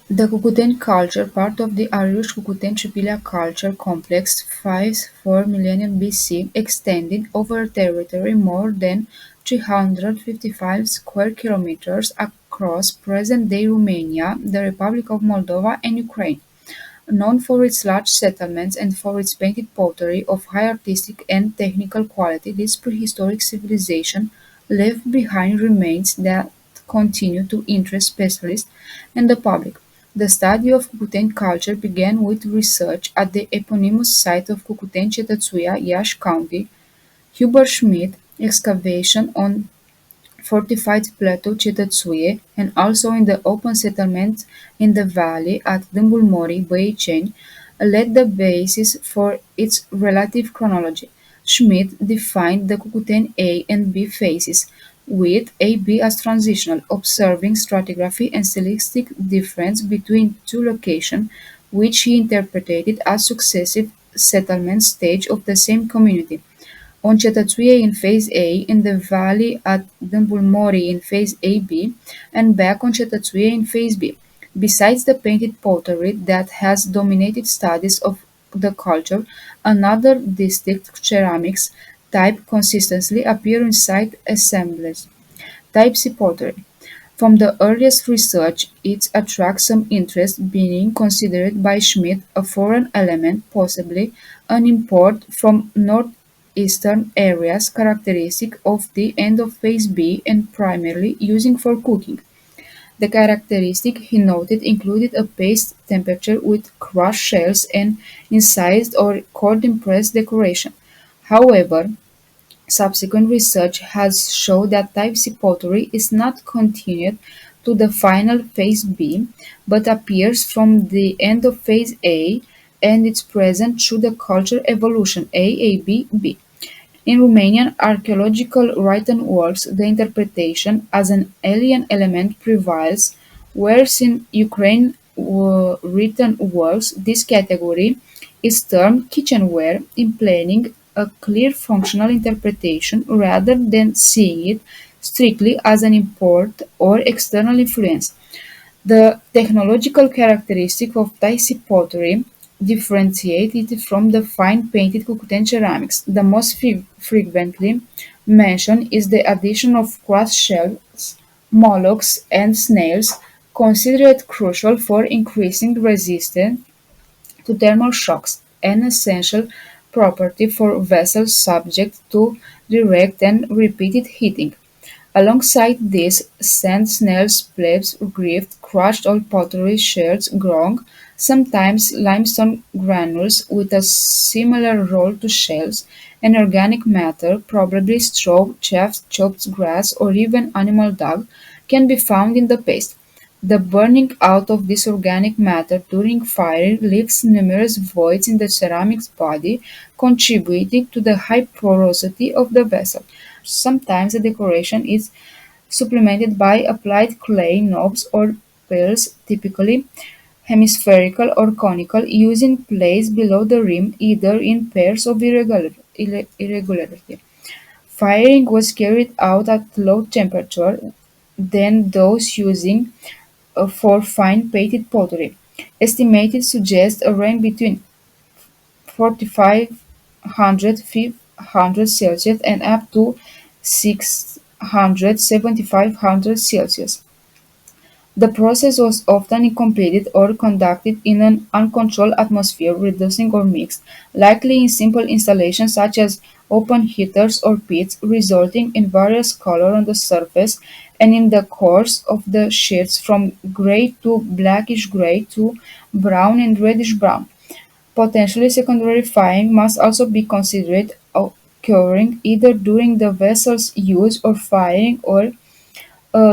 The Cucuteni culture, part of the Irish Cucuteni-Trypillia culture complex 5-4 millennium BC, extended over a territory more than 355 square kilometers across present-day Romania, the Republic of Moldova, and Ukraine. Known for its large settlements and for its painted pottery of high artistic and technical quality, this prehistoric civilization left behind remains that continue to interest specialists and the public. The study of Cucuteni culture began with research at the eponymous site of Cucuteni C, Iași County. Hubert Schmidt excavation on fortified plateau Cetățuie, and also in the open settlement in the valley at Dâmbul Morii, Băiceni, laid the basis for its relative chronology. Schmidt defined the Cucuteni A and B phases, with AB as transitional, observing stratigraphy and stylistic difference between two locations, which he interpreted as successive settlement stage of the same community. On Cetățuie in Phase A, in the valley at Dâmbul Morii in Phase AB, and back on Cetățuie in Phase B. Besides the painted pottery that has dominated studies of the culture, another distinct ceramics type consistently appear in site assemblages. Type C pottery. From the earliest research, it attracts some interest, being considered by Schmidt a foreign element, possibly an import from northeastern areas characteristic of the end of Phase B and primarily using for cooking. The characteristic he noted included a paste temperature with crushed shells and incised or cold-impressed decoration. However, subsequent research has shown that type C pottery is not continued to the final phase B, but appears from the end of phase A and is present through the culture evolution A-B-B. In Romanian archaeological written works, the interpretation as an alien element prevails, whereas in Ukraine written works, this category is termed kitchenware, implying a clear functional interpretation rather than seeing it strictly as an import or external influence. The technological characteristic of Taisi pottery differentiate it from the fine painted Cucuteni ceramics. The most frequently mentioned is the addition of crushed shells, mollusks, and snails, considered crucial for increasing resistance to thermal shocks, an essential property for vessels subject to direct and repeated heating. Alongside this, sand snails, plebs, grift, crushed old pottery sherds, grong, sometimes limestone granules with a similar role to shells, and organic matter, probably straw, chaff, chopped grass, or even animal dung, can be found in the paste. The burning out of this organic matter during firing leaves numerous voids in the ceramic's body, contributing to the high porosity of the vessel. Sometimes the decoration is supplemented by applied clay knobs or pearls, typically hemispherical or conical, using placed below the rim either in pairs of irregularity. Firing was carried out at low temperature than those using for fine painted pottery. Estimated suggest a range between 4500 Celsius and up to 600 7500 Celsius. The process was often incomplete or conducted in an uncontrolled atmosphere, reducing or mixed, likely in simple installations such as open heaters or pits, resulting in various color on the surface and in the course of the shades from gray to blackish gray to brown and reddish brown. Potentially secondary firing must also be considered, occurring either during the vessel's use or firing or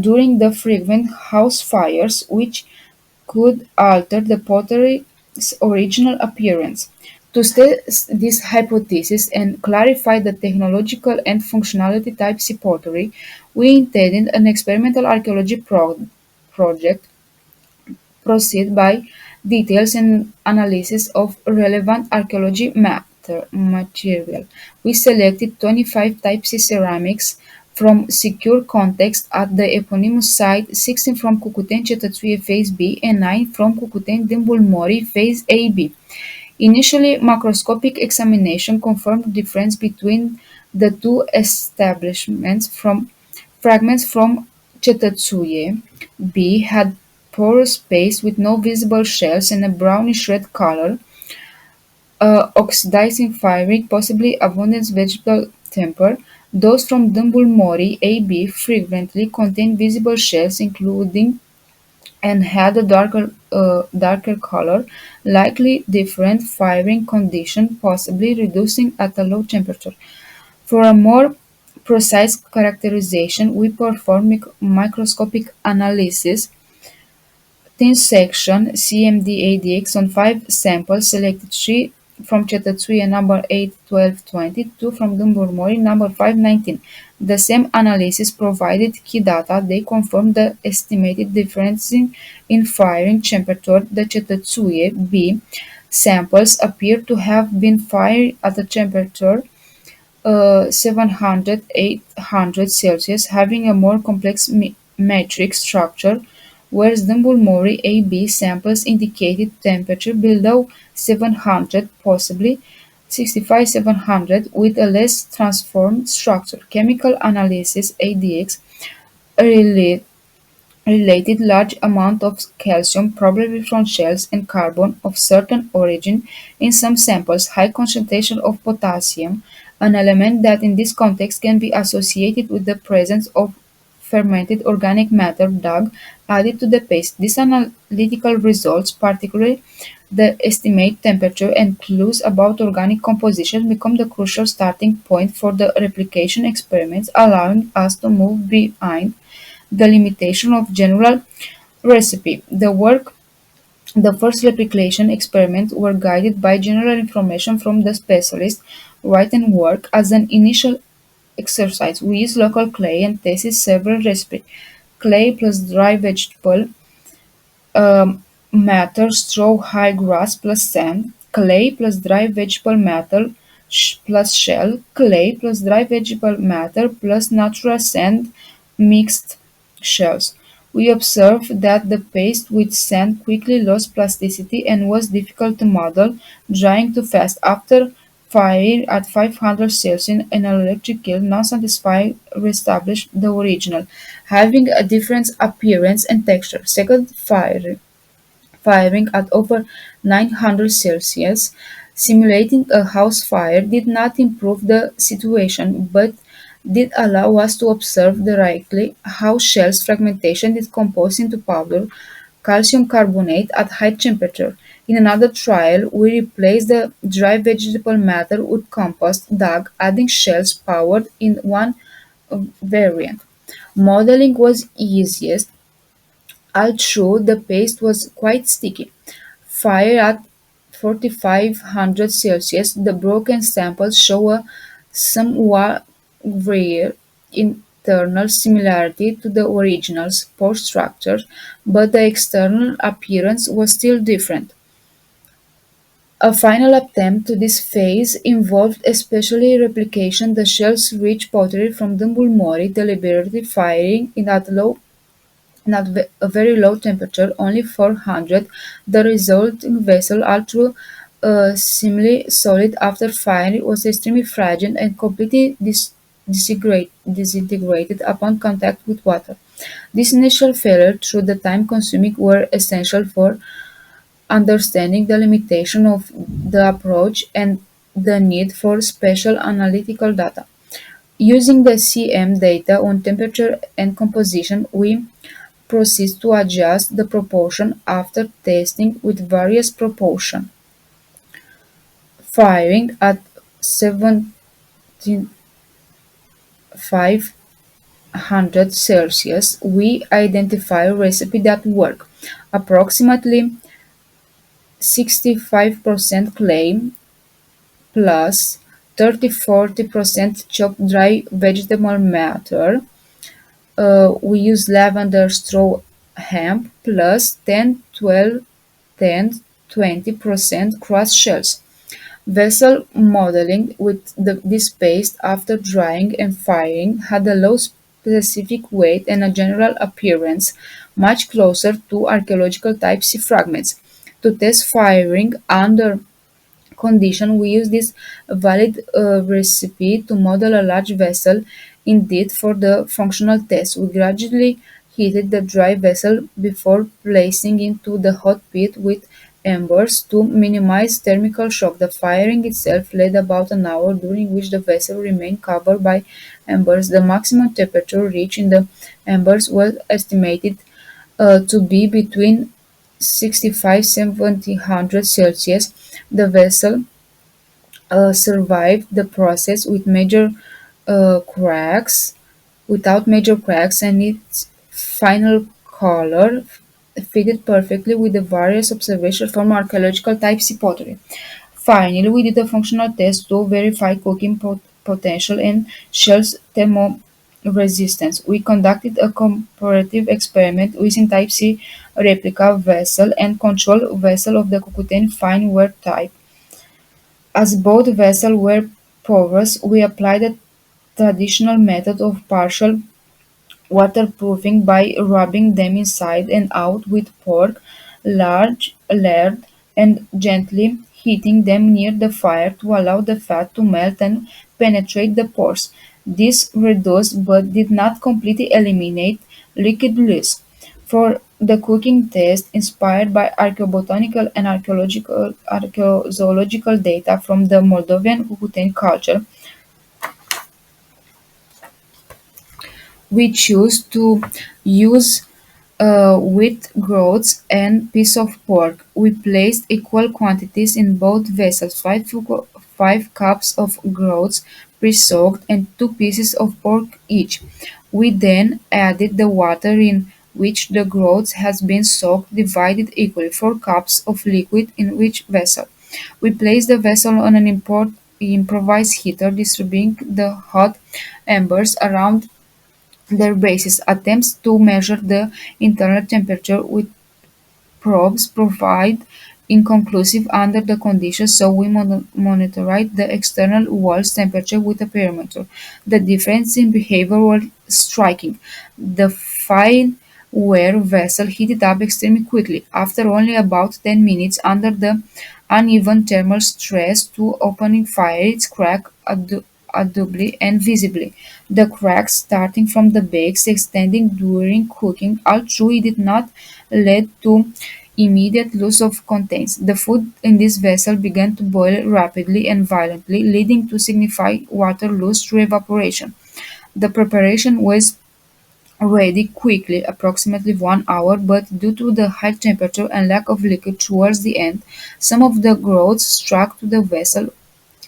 during the frequent house fires, which could alter the pottery's original appearance. To test this hypothesis and clarify the technological and functionality type C pottery, we intended an experimental archaeology project proceed by details and analysis of relevant archaeology material. We selected 25 type C ceramics from secure context at the eponymous site, 16 from Cucuteni Cetățuie Phase B, and 9 from Cucuteni Dâmbul Mori Phase AB. Initially, macroscopic examination confirmed the difference between the two establishments. From fragments from Cetățuie B had porous space with no visible shells and a brownish red color, oxidizing firing, possibly abundant vegetal temper. Those from Dâmbul Mori AB frequently contained visible shells, including and had a darker color, likely different firing condition, possibly reducing at a low temperature. For a more precise characterization, we perform microscopic analysis thin section CMD-ADX on 5 samples selected: 3 from Cetățuie number 8, 12, 20, 2 from Dâmbul Mori number 5, 19. The same analysis provided key data. They confirmed the estimated difference in firing temperature. The Cetățuie B samples appear to have been fired at a temperature 700–800 Celsius, having a more complex metric structure, whereas Dâmbul Mori AB samples indicated temperature below 700, possibly 65–700, with a less transformed structure. Chemical analysis ADX related large amount of calcium, probably from shells, and carbon of certain origin in some samples, high concentration of potassium, an element that in this context can be associated with the presence of fermented organic matter (DAG) added to the paste. These analytical results, particularly the estimate temperature and clues about organic composition, become the crucial starting point for the replication experiments, allowing us to move behind the limitation of general recipe. The first replication experiments were guided by general information from the specialist, written work. As an initial exercise, we used local clay and tested several recipes: clay plus dry vegetable matter, straw, high grass plus sand, clay plus dry vegetable matter plus shell, clay plus dry vegetable matter plus natural sand, mixed shells. We observed that the paste with sand quickly lost plasticity and was difficult to model, drying too fast. After fire at 500 Celsius in an electric kiln, non-satisfied reestablished the original, having a different appearance and texture. Second firing at over 900 Celsius, simulating a house fire, did not improve the situation, but did allow us to observe directly how shells fragmentation decompose into powder, calcium carbonate, at high temperature. In another trial, we replaced the dry vegetable matter with compost (DAG), adding shells powered in one variant. Modeling was easiest, although the paste was quite sticky. Fire at 4500 Celsius, the broken samples show a somewhat rare internal similarity to the original's pore structure, but the external appearance was still different. A final attempt to this phase involved especially replication the shells-rich pottery from Dâmbul Mori, deliberately firing in at a very low temperature, only 400. The resulting vessel, although seemingly solid after fire, was extremely fragile and completely disintegrated upon contact with water. This initial failure, through the time-consuming, were essential for understanding the limitation of the approach and the need for special analytical data. Using the CM data on temperature and composition, we proceed to adjust the proportion after testing with various proportion. Firing at 7500 Celsius, we identify a recipe that work. Approximately 65% clay plus 30–40% chopped dry vegetable matter. We use lavender, straw, hemp plus 10–20% crushed shells. Vessel modeling with this paste after drying and firing had a low specific weight and a general appearance much closer to archaeological type C fragments. To test firing under condition, we use this valid recipe to model a large vessel. Indeed, for the functional test, we gradually heated the dry vessel before placing into the hot pit with embers to minimize thermal shock. The firing itself led about an hour, during which the vessel remained covered by embers. The maximum temperature reached in the embers was estimated to be between 65 1700 Celsius. The vessel survived the process cracks, without major cracks, and its final color fitted perfectly with the various observations from archaeological type C pottery. Finally, we did a functional test to verify cooking potential and shell's thermoresistance. We conducted a comparative experiment using type C replica vessel and control vessel of the Cucuteni fineware type. As both vessels were porous, we applied a traditional method of partial waterproofing by rubbing them inside and out with pork lard and gently heating them near the fire to allow the fat to melt and penetrate the pores. This reduced but did not completely eliminate liquid loss. For the cooking test, inspired by archaeobotanical and archaeozoological data from the Moldovan Cucuteni culture, we choose to use wheat groats and piece of pork. We placed equal quantities in both vessels, 5 cups of groats pre-soaked and 2 pieces of pork each. We then added the water in which the groats has been soaked, divided equally, 4 cups of liquid in each vessel. We placed the vessel on an improvised heater, distributing the hot embers around their bases. Attempts to measure the internal temperature with probes provide inconclusive under the conditions, so we monitored the external wall's temperature with a thermometer. The difference in behavior was striking. The fine ware vessel heated up extremely quickly, after only about 10 minutes under the uneven thermal stress to opening fire. Its crack audibly and visibly. The cracks starting from the base extending during cooking, although it did not lead to immediate loss of contents. The food in this vessel began to boil rapidly and violently, leading to significant water loss through evaporation. The preparation was ready quickly, approximately 1 hour, but due to the high temperature and lack of liquid towards the end, some of the groats struck to the vessel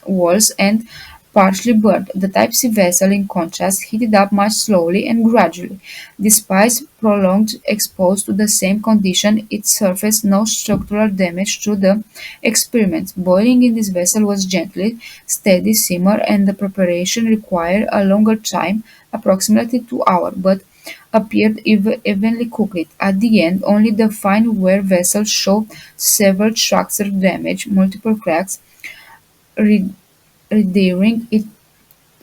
walls and partially burned. The Type C vessel, in contrast, heated up much slowly and gradually. Despite prolonged exposure to the same condition, it surfaced no structural damage through the experiment. Boiling in this vessel was gently, steady simmer, and the preparation required a longer time, approximately 2 hours, but appeared evenly cooked. At the end, only the fine ware vessel showed several structural damage, multiple cracks, rendering it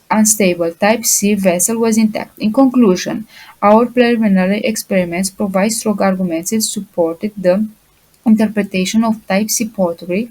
unstable. Type C vessel was intact. In conclusion, our preliminary experiments provide strong arguments that supported the interpretation of Type C pottery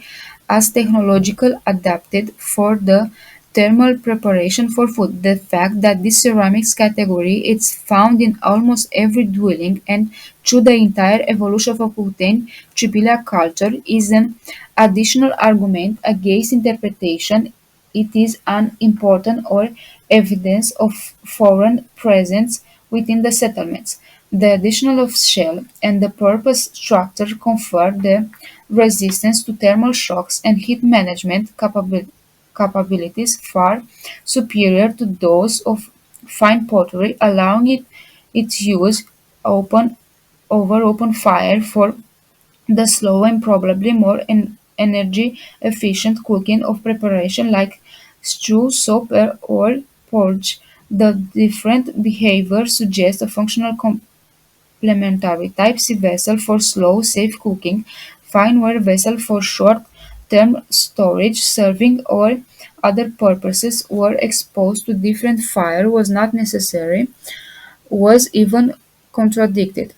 as technological adapted for the thermal preparation for food. The fact that this ceramics category is found in almost every dwelling and through the entire evolution of Cucuteni-Trypillia culture is an additional argument against interpretation. It is an important or evidence of foreign presence within the settlements. The addition of shell and the purpose structure confer the resistance to thermal shocks and heat management capabilities far superior to those of fine pottery, allowing its use open over open fire for the slow and probably more energy efficient cooking of preparation like stew, soup, or porridge. The different behavior suggests a functional complementary type C vessel for slow, safe cooking, fineware vessel for short-term storage, serving, or other purposes were exposed to different fire was not necessary. was even contradicted.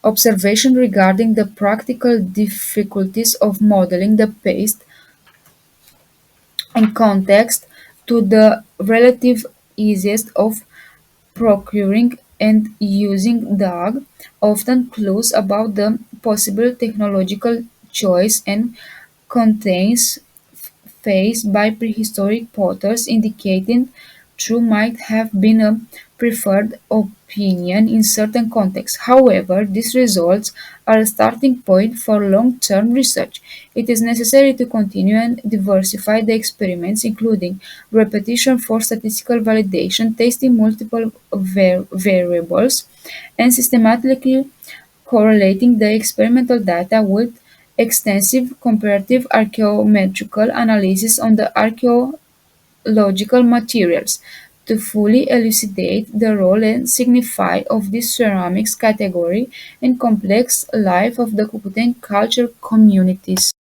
Observation regarding the practical difficulties of modeling the paste and context to the relative easiest of procuring and using dog, often clues about the possible technological choice and contains faced by prehistoric potters indicating true might have been a preferred opinion in certain contexts. However, these results are a starting point for long-term research. It is necessary to continue and diversify the experiments, including repetition for statistical validation, testing multiple variables, and systematically correlating the experimental data with extensive comparative archaeometrical analysis on the archaeological materials to fully elucidate the role and signify of this ceramics category in complex life of the Cucuteni culture communities.